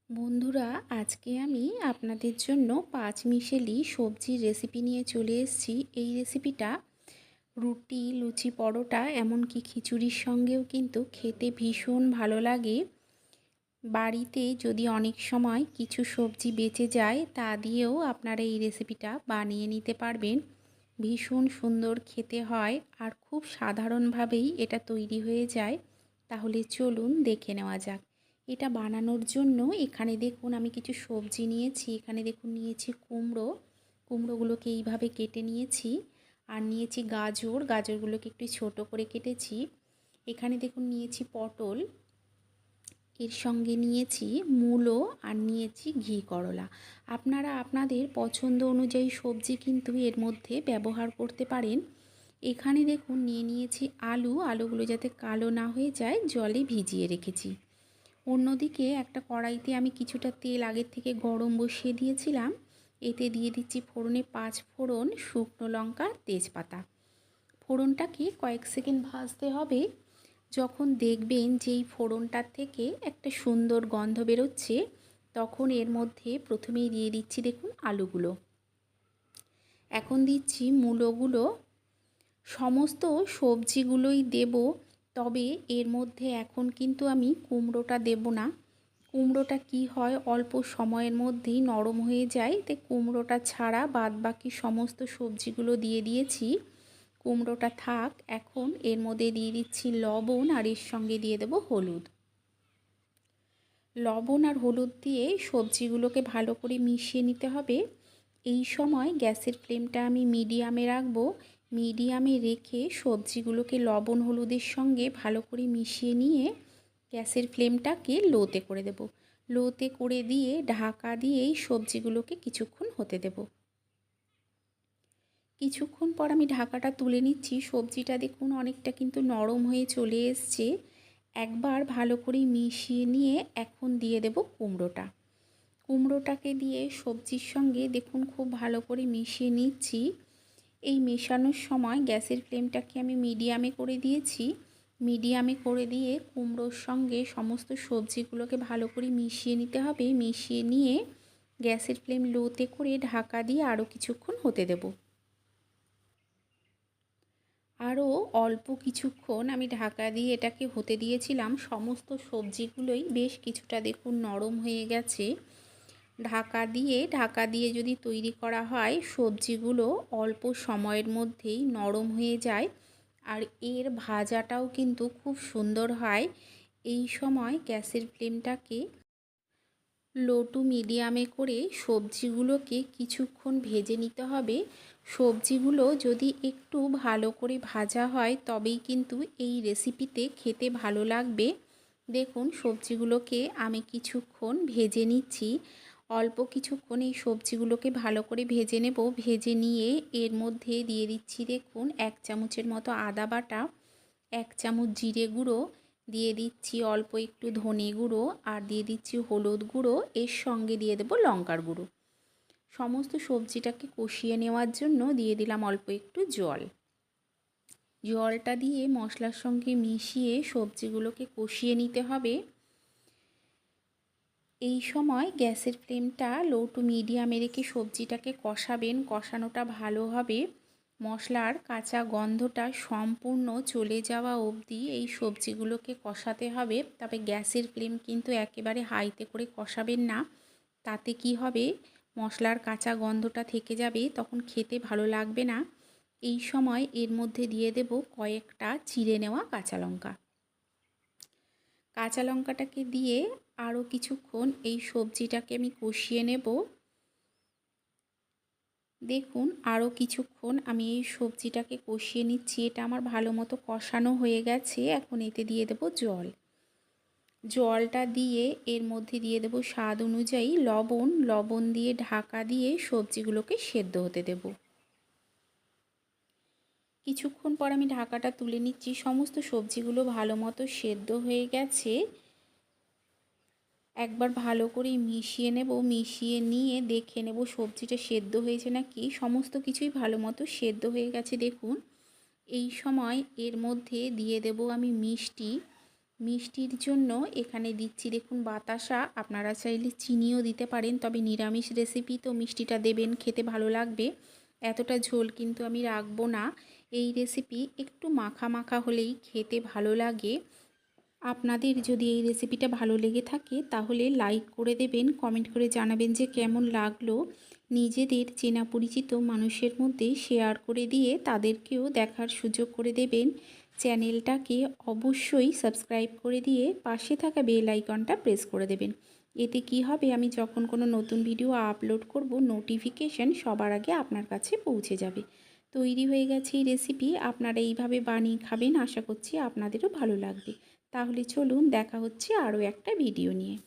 বন্ধুরা, আজকে আমি আপনাদের জন্য পাঁচমিশেলি সবজির রেসিপি নিয়ে চলে এসেছি। এই রেসিপিটা রুটি, লুচি, পরোটা এমনকি খিচুড়ির সঙ্গেও কিন্তু খেতে ভীষণ ভালো লাগে। বাড়িতে যদি অনেক সময় কিছু সবজি বেঁচে যায়, তা দিয়েও আপনারা এই রেসিপিটা বানিয়ে নিতে পারবেন। ভীষণ সুন্দর খেতে হয় আর খুব সাধারণভাবেই এটা তৈরি হয়ে যায়। তাহলে চলুন দেখে নেওয়া যাক। এটা বানানোর জন্য এখানে দেখুন আমি কিছু সবজি নিয়েছি। এখানে দেখুন নিয়েছি কুমড়ো। কুমড়োগুলোকে এইভাবে কেটে নিয়েছি। আর নিয়েছি গাজর। গাজরগুলোকে একটু ছোট করে কেটেছি। এখানে দেখুন নিয়েছি পটল। এর সঙ্গে নিয়েছি মূলো আর নিয়েছি ঘি করলা। আপনারা আপনাদের পছন্দ অনুযায়ী সবজি কিন্তু এর মধ্যে ব্যবহার করতে পারেন। এখানে দেখুন নিয়েছি আলু। আলুগুলো যাতে কালো না হয়ে যায় জলে ভিজিয়ে রেখেছি। অন্যদিকে একটা কড়াইতে আমি কিছুটা তেল আগের থেকে গরম বসিয়ে দিয়েছিলাম। এতে দিয়ে দিচ্ছি ফোড়নে 5 ফোড়ন, শুকনো লঙ্কা, তেজপাতা। ফোড়নটাকে কয়েক সেকেন্ড ভাজতে হবে। যখন দেখবেন যে এই ফোড়নটার থেকে একটা সুন্দর গন্ধ বেরোচ্ছে, তখন এর মধ্যে প্রথমেই দিয়ে দিচ্ছি দেখুন আলুগুলো। এখন দিচ্ছি মূলোগুলো। সমস্ত সবজিগুলোই দেব, তবে এর মধ্যে এখন কিন্তু আমি কুমড়োটা দেব না। কুমড়োটা কি হয় অল্প সময়ের মধ্যেই নরম হয়ে যায়, তাই কুমড়োটা ছাড়া বাদবাকি সমস্ত সবজিগুলো দিয়ে দিয়েছি। কুমড়োটা থাক। এখন এর মধ্যে দিয়ে দিচ্ছি লবণ আর এর সঙ্গে দিয়ে দেব হলুদ। লবণ আর হলুদ দিয়ে সবজিগুলোকে ভালো করে মিশিয়ে নিতে হবে। এই সময় গ্যাসের ফ্লেমটা আমি মিডিয়ামে রাখবো। মিডিয়ামে রেখে সবজিগুলোকে লবণ হলুদের সঙ্গে ভালো করে মিশিয়ে নিয়ে গ্যাসের ফ্লেমটাকে লোতে করে দেব। লোতে করে দিয়ে ঢাকা দিয়েই সবজিগুলোকে কিছুক্ষণ হতে দেব। কিছুক্ষণ পর আমি ঢাকাটা তুলে নিচ্ছি। সবজিটা দেখুন অনেকটা কিন্তু নরম হয়ে চলে এসছে। একবার ভালো করে মিশিয়ে নিয়ে এখন দিয়ে দেব কুমড়োটা। কুমড়োটাকে দিয়ে সবজির সঙ্গে দেখুন খুব ভালো করে মিশিয়ে নিচ্ছি। এই মেশানোর সময় গ্যাসের ফ্লেমটাকে আমি মিডিয়ামে করে দিয়েছি। মিডিয়ামে করে দিয়ে কুমড়োর সঙ্গে সমস্ত সবজিগুলোকে ভালো করে মিশিয়ে নিতে হবে। মিশিয়ে নিয়ে গ্যাসের ফ্লেম লোতে করে ঢাকা দিয়ে আরও কিছুক্ষণ হতে দেব। আরও অল্প কিছুক্ষণ আমি ঢাকা দিয়ে এটাকে হতে দিয়েছিলাম। সমস্ত সবজিগুলোই বেশ কিছুটা দেখুন নরম হয়ে গেছে। ঢাকা দিয়ে যদি তৈরি করা হয়, সবজিগুলো অল্প সময়ের মধ্যেই নরম হয়ে যায় আর এর ভাজাটাও কিন্তু খুব সুন্দর হয়। এই সময় গ্যাসের ফ্লেমটাকে লো টু মিডিয়ামে করে সবজিগুলোকে কিছুক্ষণ ভেজে নিতে হবে। সবজিগুলো যদি একটু ভালো করে ভাজা হয় তবেই কিন্তু এই রেসিপিতে খেতে ভালো লাগবে। দেখুন সবজিগুলোকে আমি কিছুক্ষণ ভেজে নিচ্ছি। অল্প কিছুক্ষণ এই সবজিগুলোকে ভালো করে ভেজে নেব। ভেজে নিয়ে এর মধ্যে দিয়ে দিচ্ছি দেখুন 1 চামচের মতো আদা বাটা, 1 চামচ জিরে গুঁড়ো, দিয়ে দিচ্ছি অল্প একটু ধনে গুঁড়ো আর দিয়ে দিচ্ছি হলুদ গুঁড়ো। এর সঙ্গে দিয়ে দেব লঙ্কার গুঁড়ো। সমস্ত সবজিটাকে কষিয়ে নেওয়ার জন্য দিয়ে দিলাম অল্প একটু জল। জলটা দিয়ে মশলার সঙ্গে মিশিয়ে সবজিগুলোকে কষিয়ে নিতে হবে। এই সময় গ্যাসের ফ্লেমটা লো টু মিডিয়ামে রেখে সবজিটাকে কষাবেন। কষানোটা ভালো হবে। মশলার কাঁচা গন্ধটা সম্পূর্ণ চলে যাওয়া অবধি এই সবজিগুলোকে কষাতে হবে। তবে গ্যাসের ফ্লেম কিন্তু একেবারে হাইতে করে কষাবেন না। তাতে কি হবে, মশলার কাঁচা গন্ধটা থেকে যাবে, তখন খেতে ভালো লাগবে না। এই সময় এর মধ্যে দিয়ে দেব কয়েকটা চিড়ে নেওয়া কাঁচা লঙ্কা। কাঁচা লঙ্কাটাকে দিয়ে আরও কিছুক্ষণ এই সবজিটাকে আমি কষিয়ে নেব। দেখুন আরও কিছুক্ষণ আমি এই সবজিটাকে কষিয়ে নিচ্ছি। এটা আমার ভালো মতো কষানো হয়ে গেছে। এখন এতে দিয়ে দেব জল। জলটা দিয়ে এর মধ্যে দিয়ে দেব স্বাদ অনুযায়ী লবণ। লবণ দিয়ে ঢাকা দিয়ে সবজিগুলোকে সেদ্ধ হতে দেব। কিছুক্ষণ পর আমি ঢাকাটা তুলে নিচ্ছি। সমস্ত সবজিগুলো ভালো মতো সেদ্ধ হয়ে গেছে। একবার ভালো করে মিশিয়ে নেব। মিশিয়ে নিয়ে দেখে নেব সবজিটা সেদ্ধ হয়েছে নাকি। সমস্ত কিছুই ভালো মতো সেদ্ধ হয়ে গেছে দেখুন। এই সময় এর মধ্যে দিয়ে দেব আমি মিষ্টি। মিষ্টির জন্য এখানে দিচ্ছি দেখুন বাতাসা, আপনারা চাইলে চিনিও দিতে পারেন, তবে নিরামিষ রেসিপি তো মিষ্টিটা দেবেন, খেতে ভালো লাগবে। এতটা ঝোল কিন্তু আমি রাখবো না। এই রেসিপি একটু মাখা মাখা হলেই খেতে ভালো লাগে। আপনাদের যদি এই রেসিপিটা ভালো লেগে থাকে তাহলে লাইক করে দেবেন, কমেন্ট করে জানাবেন যে কেমন লাগলো। নিজেদের চেনা পরিচিত মানুষের মধ্যে শেয়ার করে দিয়ে তাদেরকেও দেখার সুযোগ করে দেবেন। চ্যানেলটাকে অবশ্যই সাবস্ক্রাইব করে দিয়ে পাশে থাকা বেল আইকনটা প্রেস করে দেবেন। এতে কি হবে, আমি যখন কোনো নতুন ভিডিও আপলোড করব নোটিফিকেশান সবার আগে আপনার কাছে পৌঁছে যাবে। তৈরি হয়ে গেছে এই রেসিপি, আপনারা এইভাবে বানিয়ে খাবেন, আশা করছি আপনাদেরও ভালো লাগবে। তাহলে চলুন, দেখা হচ্ছে আরও একটা ভিডিও নিয়ে।